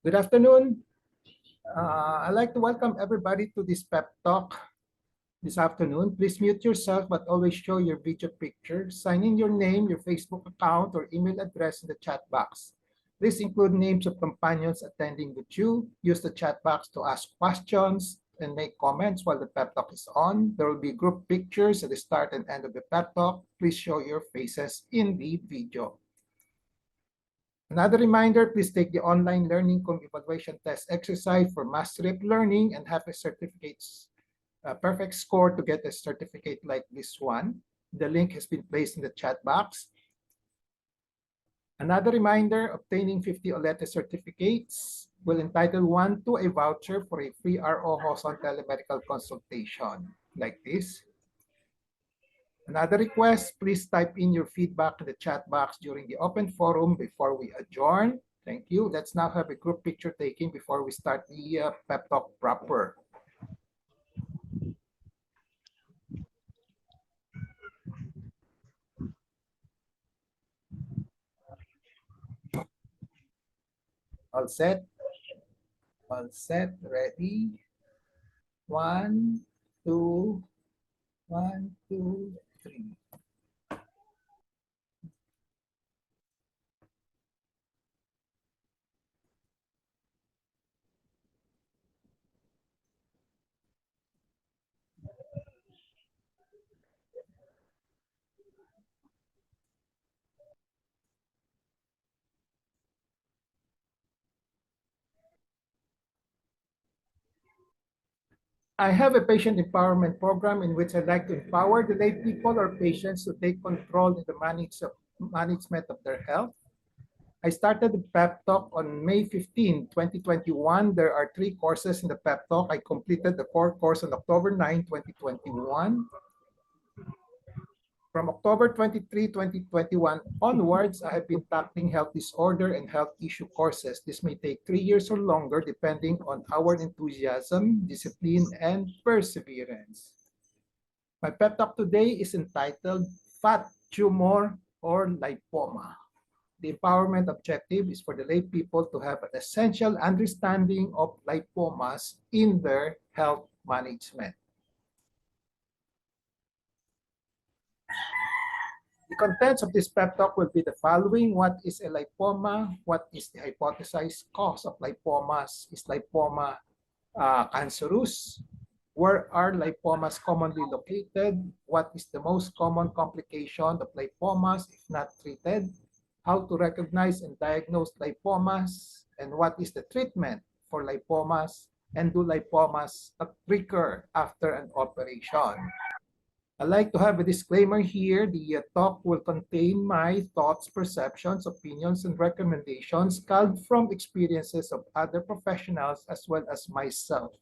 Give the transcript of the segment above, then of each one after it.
Good afternoon. I'd like to welcome everybody to this pep talk this afternoon. Please mute yourself, but always show your video picture. Sign in your name, your Facebook account, or email address in the chat box. Please include names of companions attending with you. Use the chat box to ask questions and make comments while the pep talk is on. There will be group pictures at the start and end of the pep talk. Please show your faces in the video. Another reminder, please take the online learning com evaluation test exercise for mastery of learning and have a perfect score to get a certificate like this one. The link has been placed in the chat box. Another reminder, obtaining 50 OLETE certificates will entitle one to a voucher for a free ROJoson telemedical consultation like this. Another request, please type in your feedback in the chat box during the open forum before we adjourn. Thank you. Let's now have a group picture taking before we start the pep talk proper. All set? All set, ready? 1, 2, 1, 2, 3. I have a patient empowerment program in which I'd like to empower the lay people or patients to take control in the management of their health. I started the pep talk on May 15, 2021. There are 3 courses in the pep talk. I completed the core course on October 9, 2021. From October 23, 2021 onwards, I have been tackling health disorder and health issue courses. This may take 3 years or longer depending on our enthusiasm, discipline, and perseverance. My pep talk today is entitled Fat Tumor or Lipoma. The empowerment objective is for the lay people to have an essential understanding of lipomas in their health management. The contents of this pep talk will be the following. What is a lipoma? What is the hypothesized cause of lipomas? Is lipoma cancerous? Where are lipomas commonly located? What is the most common complication of lipomas if not treated? How to recognize and diagnose lipomas? And what is the treatment for lipomas? And do lipomas recur after an operation? I'd like to have a disclaimer here. The talk will contain my thoughts, perceptions, opinions, and recommendations culled from experiences of other professionals as well as myself.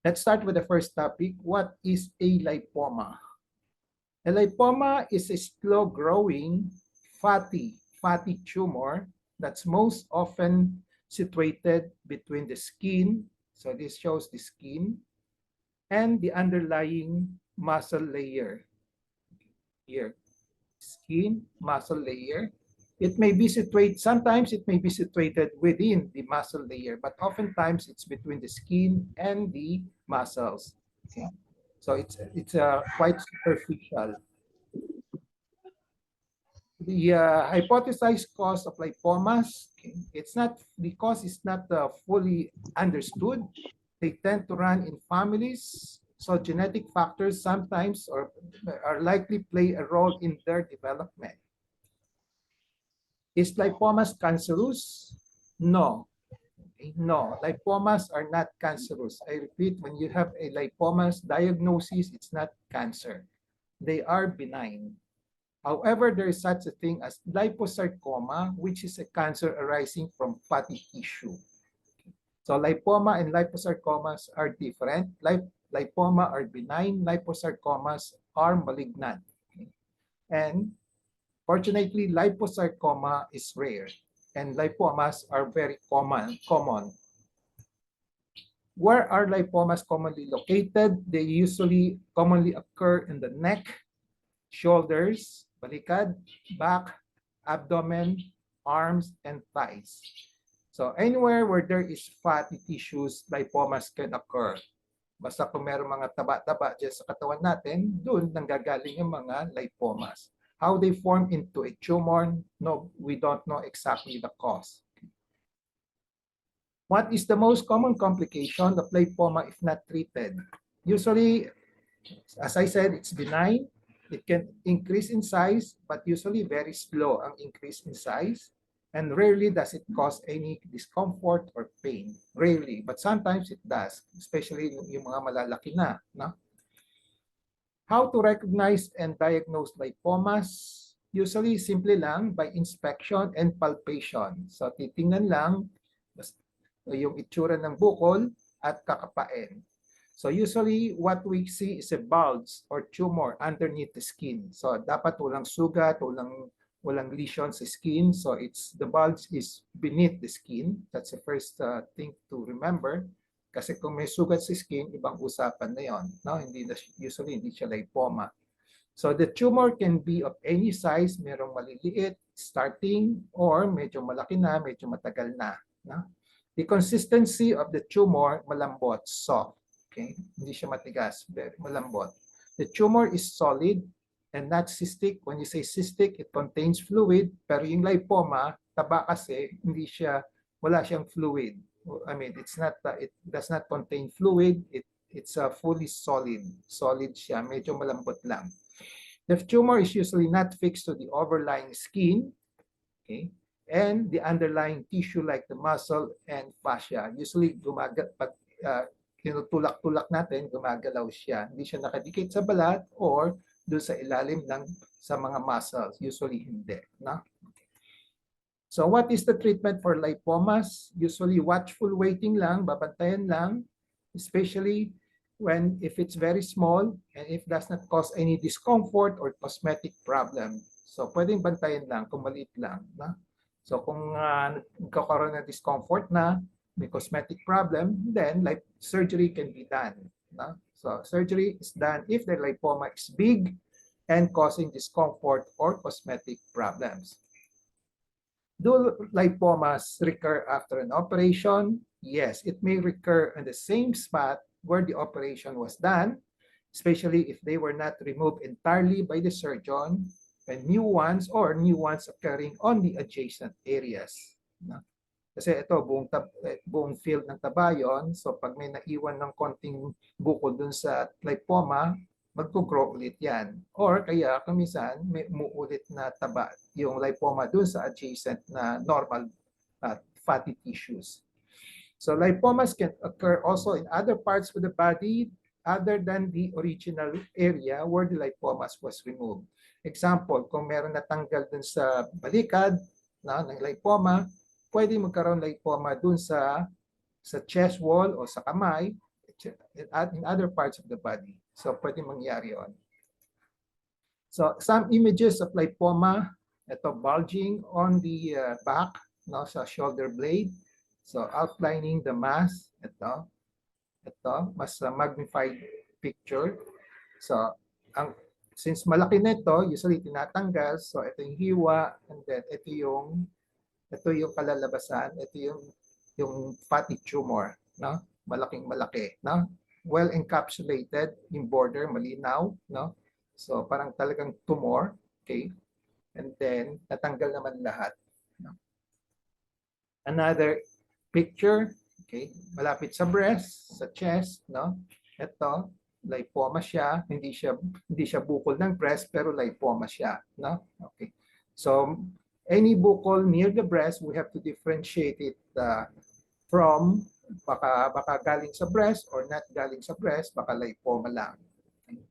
Let's start with the first topic. What is a lipoma? A lipoma is a slow-growing, fatty tumor that's most often situated between the skin. So this shows the skin and the underlying muscle layer. Here, skin, muscle layer. It may be situated, sometimes it may be situated within the muscle layer, but oftentimes it's between the skin and the muscles. Okay. So it's quite superficial. The hypothesized cause of lipomas, okay, it's not, the cause is not fully understood. They tend to run in families, so genetic factors sometimes are likely play a role in their development. Is lipomas cancerous? No. Okay. No, lipomas are not cancerous. I repeat, when you have a lipomas diagnosis, it's not cancer. They are benign. However, there is such a thing as liposarcoma, which is a cancer arising from fatty tissue. So lipoma and liposarcomas are different. Lipoma are benign, liposarcomas are malignant. Okay. And fortunately, liposarcoma is rare, and lipomas are very common. Where are lipomas commonly located? They usually commonly occur in the neck, shoulders, balikad, back, abdomen, arms, and thighs. So anywhere where there is fatty tissues, lipomas can occur. Basta kung meron mga taba-taba dyan sa katawan natin, doon nanggagaling yung mga lipomas. How they form into a tumor, no, we don't know exactly the cause. What is the most common complication of lipoma if not treated? Usually, as I said, it's benign. It can increase in size, but usually very slow ang increase in size. And rarely does it cause any discomfort or pain. Rarely, but sometimes it does, especially yung mga malalaki na. No? How to recognize and diagnose lipomas? Usually, simple lang by inspection and palpation. So, titingnan lang yung itsura ng bukol at kakapain. So usually what we see is a bulge or tumor underneath the skin. So dapat walang sugat, walang lesion sa skin. So the bulge is beneath the skin. That's the first thing to remember. Kasi kung may sugat sa skin, ibang usapan na yon. No? Usually hindi siya lipoma. So the tumor can be of any size, merong maliliit, starting, or medyo malaki na, medyo matagal na. No? The consistency of the tumor, malambot, soft. Okay? Hindi siya matigas, very malambot. The tumor is solid and not cystic. When you say cystic, it contains fluid, pero yung lipoma, taba kasi, wala siyang fluid. I mean, it does not contain fluid. It's fully solid. Solid siya, medyo malambot lang. The tumor is usually not fixed to the overlying skin, okay, and the underlying tissue like the muscle and fascia. Usually, pag tinutulak-tulak natin, gumagalaw siya. Hindi siya nakadikit sa balat or doon sa ilalim ng sa mga muscles. Usually, hindi. No? So, what is the treatment for lipomas? Usually, watchful waiting lang, babantayan lang, especially if it's very small and if does not cause any discomfort or cosmetic problem. So, pwedeng bantayan lang kung maliit lang. No? So, kung nagkakaroon ng discomfort na, may cosmetic problem, then surgery can be done. No? So surgery is done if the lipoma is big and causing discomfort or cosmetic problems. Do lipomas recur after an operation? Yes, it may recur in the same spot where the operation was done, especially if they were not removed entirely by the surgeon, and new ones occurring on the adjacent areas. No? Kasi ito, buong field ng taba yun. So pag may naiwan ng konting bukol dun sa lipoma, mag-grow ulit yan. Or kaya kumisan, may umuulit na taba yung lipoma dun sa adjacent na normal fatty tissues. So lipomas can occur also in other parts of the body other than the original area where the lipomas was removed. Example, kung meron natanggal dun sa balikad ng lipoma, pwede magkaroon lipoma dun sa chest wall o sa kamay in other parts of the body. So, pwede mangyari yun. So, some images of lipoma, ito bulging on the back, no, sa shoulder blade. So, outlining the mass, ito, mas magnified picture. So, since malaki nito, usually tinatanggal. So, ito yung hiwa, and then ito yung kalalabasan, ito yung fatty tumor, no? Malaking-malaki, no? Well encapsulated, yung border malinaw, no? So parang talagang tumor, okay? And then natanggal naman lahat, no? Another picture, okay? Malapit sa breast, sa chest, no? Ito, lipoma siya, hindi siya bukol ng breast pero lipoma siya, no? Okay. So any bukol near the breast, we have to differentiate it from baka galing sa breast or not galing sa breast, baka lipoma lang. Okay.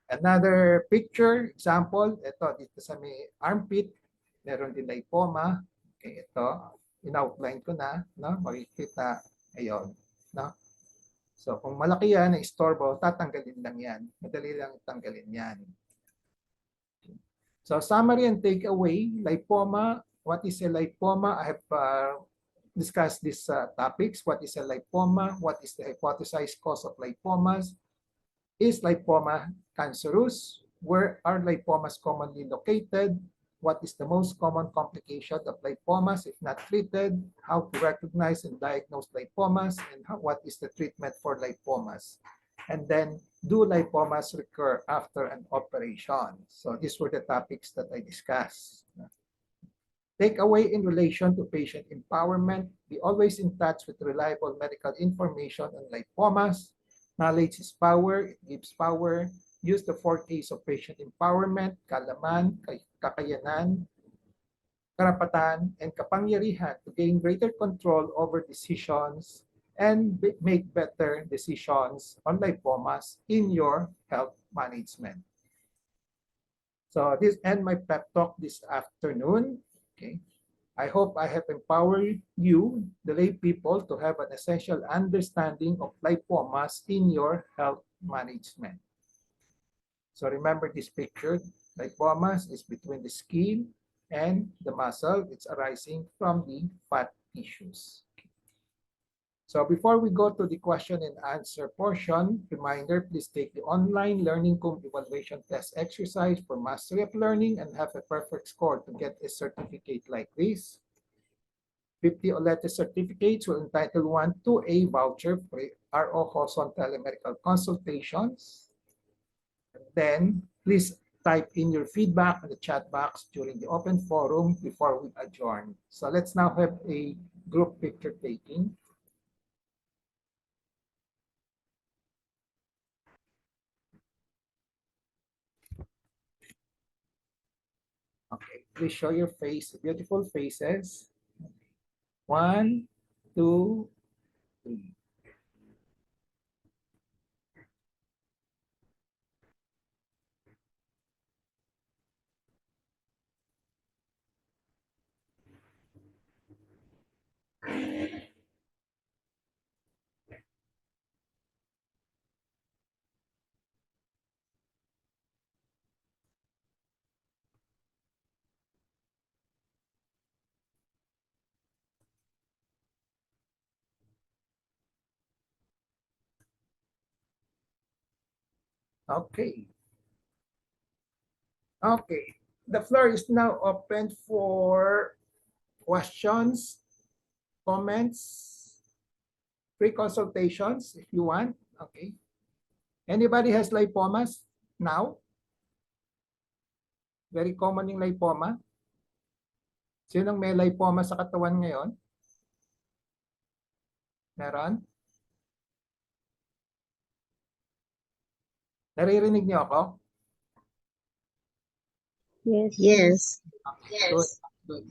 Another picture, example, ito dito sa may armpit, meron din lipoma. Okay, ito, in-outline ko na, no? Makikita, ayun, no? So kung malaki yan, na-istorbo, tatanggalin lang yan. Madali lang tanggalin yan. So summary and takeaway, lipoma, what is a lipoma? I have discussed these topics. What is a lipoma? What is the hypothesized cause of lipomas? Is lipoma cancerous? Where are lipomas commonly located? what is the most common complication of lipomas if not treated, how to recognize and diagnose lipomas, and what is the treatment for lipomas. And then, do lipomas recur after an operation? So these were the topics that I discussed. Takeaway in relation to patient empowerment: be always in touch with reliable medical information on lipomas. Knowledge is power, it gives power. Use the 4 Ks of patient empowerment: kaalaman, kakayanan, karapatan, and kapangyarihan to gain greater control over decisions and make better decisions on lipomas in your health management. So this ends my pep talk this afternoon. Okay. I hope I have empowered you, the lay people, to have an essential understanding of lipomas in your health management. So remember this picture: lipomas is between the skin and the muscle. It's arising from the fat tissues. So before we go to the question and answer portion, reminder, please take the online Learning Comb Evaluation Test exercise for mastery of learning and have a perfect score to get a certificate like this. 50 or letter certificates will entitle one to a voucher for ROJoson telemedical consultations. And then please type in your feedback in the chat box during the open forum before we adjourn. So let's now have a group picture taking. Okay, please show your face, beautiful faces. 1, 2, 3. Okay. Okay. The floor is now open for questions, comments, free consultations if you want. Okay. Anybody has lipomas now? Very common yung lipoma. Sinong may lipoma sa katawan ngayon? Meron? Naririnig niyo ako? Yes. Yes. Okay, good. Good.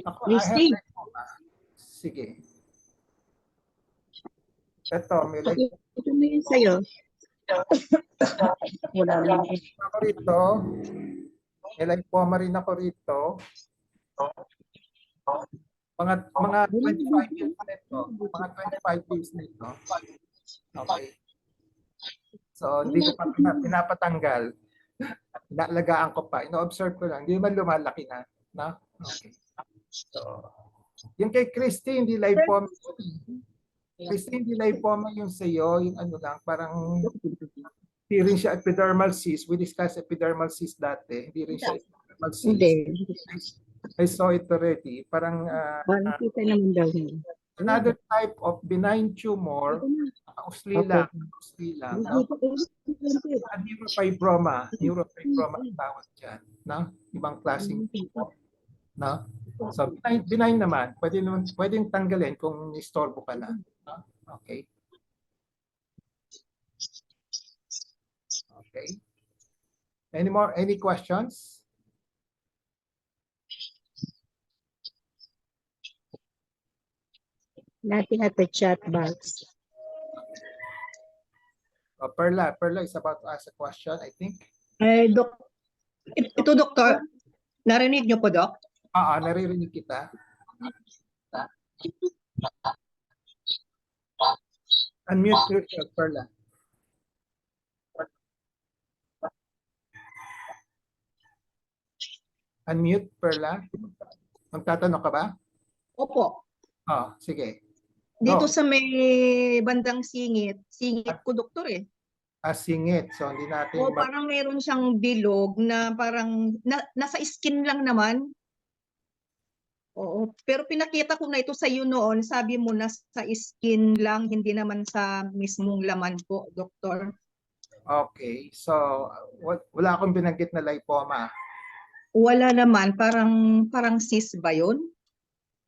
Ako, I have Christine. lipoma. Sige. Ito, may lipoma. Ito mo yun sa'yo. Wala rin. Ako rito. May lipoma rin ako rito. Mga 25 years na ito. Mga 25 years na ito. Okay. So, hindi ko pa pinapatanggal. Nalagaan ko pa. Ino-observe ko lang. Hindi man lumalaki na. No? Okay. So, yung kay Christy, hindi lipoma. Christy, hindi lipoma yung sa'yo. Yung ano lang, parang hindi rin siya epidermal cyst. We discussed epidermal cyst dati. Hindi rin siya epidermal cyst. Hindi. I saw it already. Parang Kita naman daw niya. another type of benign tumor, usli lang. No? Neurofibroma ang tawag dyan. No? Ibang klaseng tumor. No? So, benign naman. Pwedeng tanggalin kung istorbo ka na. No? Okay. Okay. Any questions? Nothing at the chat box. Perla is about to ask a question, I think. Ito, Doktor. Narinig niyo po, Dok? Naririnig kita. Unmute yourself, Perla. Unmute, Perla. Magtatanong ka ba? Opo. Sige. Dito sa may bandang singit ko, Doktor eh. Singit. So, hindi natin O parang meron siyang bilog na parang nasa skin lang naman. Oo, pero pinakita ko na ito sa iyo noon, sabi mo na sa skin lang, hindi naman sa mismong laman po, doktor. Okay. So, wala akong binanggit na lipoma. Wala naman, parang cyst ba yun?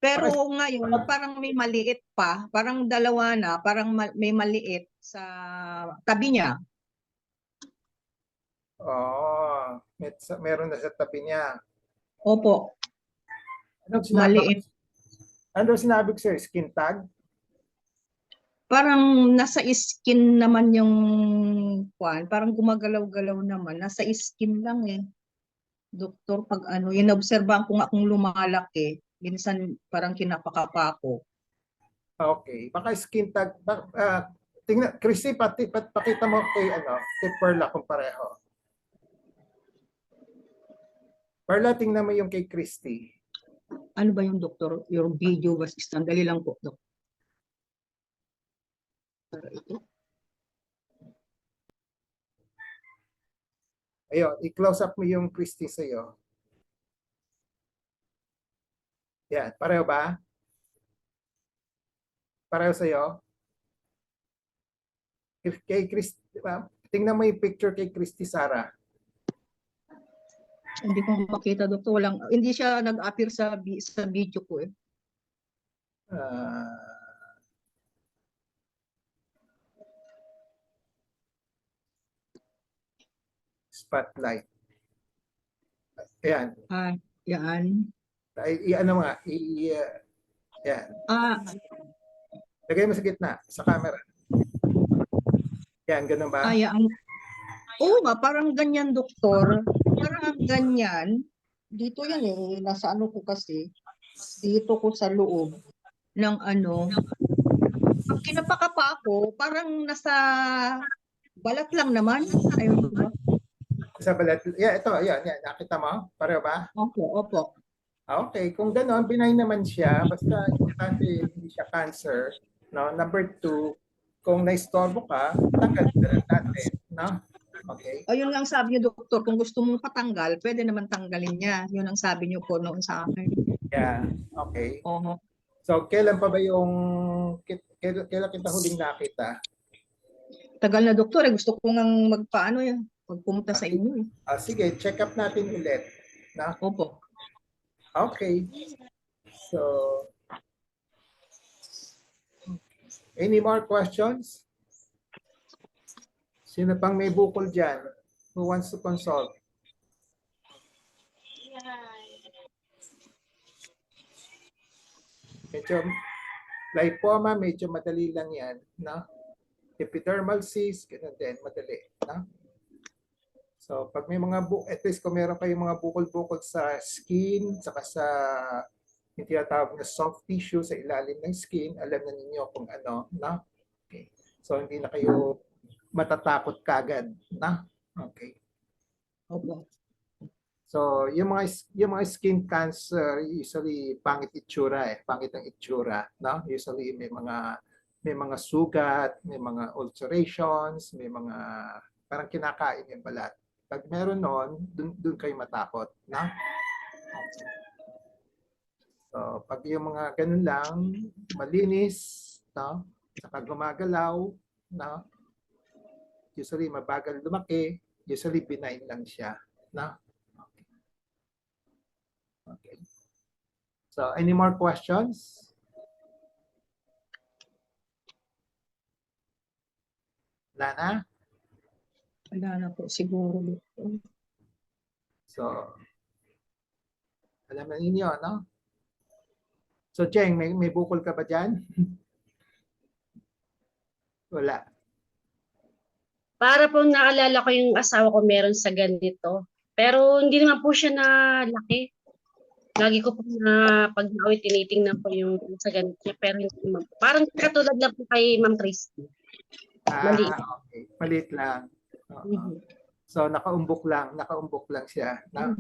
Pero Para- ngayon, parang may maliit pa, parang dalawa na, parang may maliit sa tabi niya. Oh, meron na sa tabi niya. Opo, Anong sinabi, maliit. anong sinabi ko sa'yo? Skin tag? Parang nasa skin naman yung kwan, parang gumagalaw-galaw naman, nasa skin lang eh. Doktor, pag ano, inobserbahan ko nga kung lumalaki, minsan parang kinapakapa ko. Okay. Baka skin tag. Tingnan, Chrissy, pakita mo kay Perla kung pareho. Perla, tingnan mo yung kay Christy. Ano ba yung doktor? Yung video was sandali lang po, doktor. Ito. Ayun, i-close up mo yung Christy sa'yo. Yan, pareho ba? Pareho sa'yo? Kay Christy, tingnan mo yung picture kay Christy Sara. Hindi ko makita, doktor. Hindi siya nag-appear sa video ko eh. Uh, spotlight. Ayan. Yan. Ano nga, yan. Lagay mo sa gitna, sa camera. Yan, ganun ba? Yan. Oo nga, parang ganyan, doktor. Parang ganyan. Dito yan eh, nasa ano ko kasi. Dito ko sa loob ng ano. Pag kinapakapa ako, parang nasa balat lang naman. Ayun ba? Sa balat. Yeah, ito, yan. Nakita mo? Pareho ba? Opo, opo. Okay, kung gano'n, benign naman siya. Basta importante, hindi siya cancer. No? Number 2, kung naistorbo ka, tanggal natin. No? Okay. Ayun lang sabi niyo, doktor, kung gusto mong patanggal, pwede naman tanggalin niya. Yun ang sabi niyo po noon sa akin. Yeah, okay. Oo. So, kailan pa ba yung, kailan kita huling nakita? Tagal na, doktor. Gusto ko ngang magpaano yan. Pagpumunta sa inyo. Sige, check up natin ulit. No? Opo. Okay. So, any more questions? Sino pang may bukol dyan? Who wants to consult? Medyo, lipoma, medyo madali lang yan. No? Epidermal cyst, ganun din, madali. No? So, pag may mga at least kung meron kayong mga bukol-bukol sa skin, saka sa yung tinatawag na soft tissue sa ilalim ng skin, alam na ninyo kung ano, no? Okay. So, hindi na kayo matatakot kagad, na? Okay. Opo. So, yung mga skin cancer, usually pangit itsura pangit ang itsura, no? Usually may mga sugat, may mga ulcerations, may mga parang kinakain yung balat. Pag meron noon, dun kayo matakot, no? So, pag yung mga ganun lang, malinis, no? Saka gumagalaw, no? Usually mabagal lumaki, usually benign lang siya, no? Okay. So, any more questions? Wala na? Wala na po siguro, doktor. So, alam na ninyo, no? So, Cheng, may bukol ka ba dyan? Wala. Para po naalala ko yung asawa ko meron sa ganito. Pero hindi naman po siya na laki. Lagi ko po na pag nauwi tinitingnan ko yung sa ganito niya. Pero hindi naman po. Parang katulad lang po kay Ma'am Christy. Maliit. Okay. Maliit lang. So, nakaumbok lang siya. No?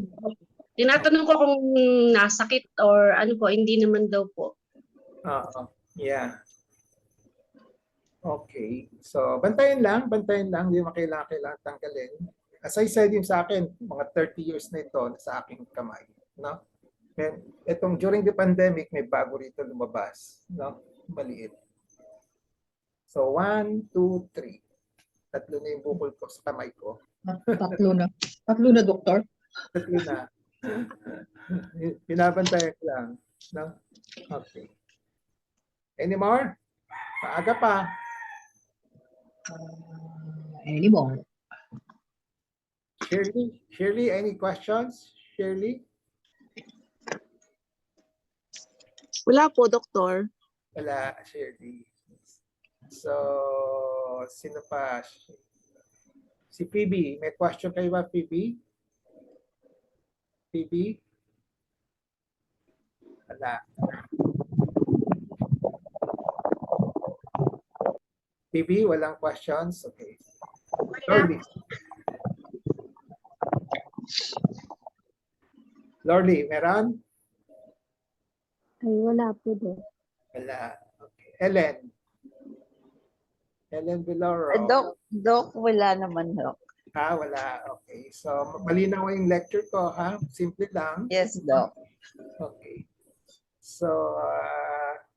Tinatanong ko kung nasakit or ano po, hindi naman daw po. Oo. Yeah. Okay. So, bantayan lang, hindi mo kailangan tanggalin. As I said, yung sa akin, mga 30 years na ito sa aking kamay. No? And itong during the pandemic, may bago rito lumabas. No? Maliit. So, 1, 2, 3. Tatlo na yung bukol ko sa kamay ko. Tatlo na. Tatlo na, doktor. Tatlo na. Binabantayan ko lang. No? Okay. Any more? Maaga pa. Anymore. Shirley, any questions? Shirley? Wala po, Doktor. Wala, Shirley. So, sino pa? Si Phoebe. May question kayo ba, Phoebe? Phoebe? Wala. Phoebe, walang questions? Okay. Lorly. Lorly, meron? Ay, wala po doon. Wala. Okay. Ellen. Ellen Viloro. Dok, wala naman, Dok. Wala. Okay. So, malinaw yung lecture ko, ha? Simple lang. Yes, Dok. Okay. So,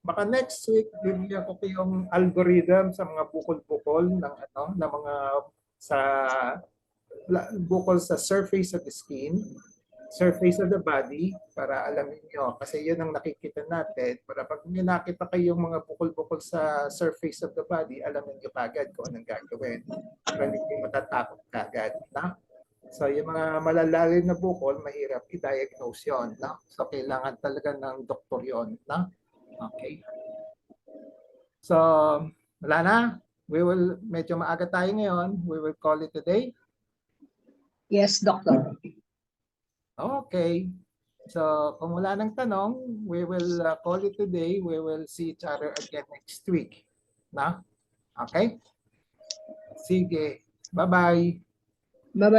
baka next week, bibigyan ko yung algorithm sa mga bukol-bukol ng mga sa bukol sa surface of the skin, surface of the body, para alamin nyo. Kasi yun ang nakikita natin. Para pag may nakita kayong mga bukol-bukol sa surface of the body, alamin nyo kagad kung anong gagawin. Para hindi kayo matatakot kagad. Na? So, yung mga malalalim na bukol, mahirap i-diagnose yun. No? So, kailangan talaga ng doktor yun. No? Okay. So, wala na. Medyo maaga tayo ngayon. We will call it a day. Yes, doctor. Okay. So, kung wala nang tanong, we will call it a day. We will see each other again next week. Na? Okay? Sige. Bye-bye. Bye-bye.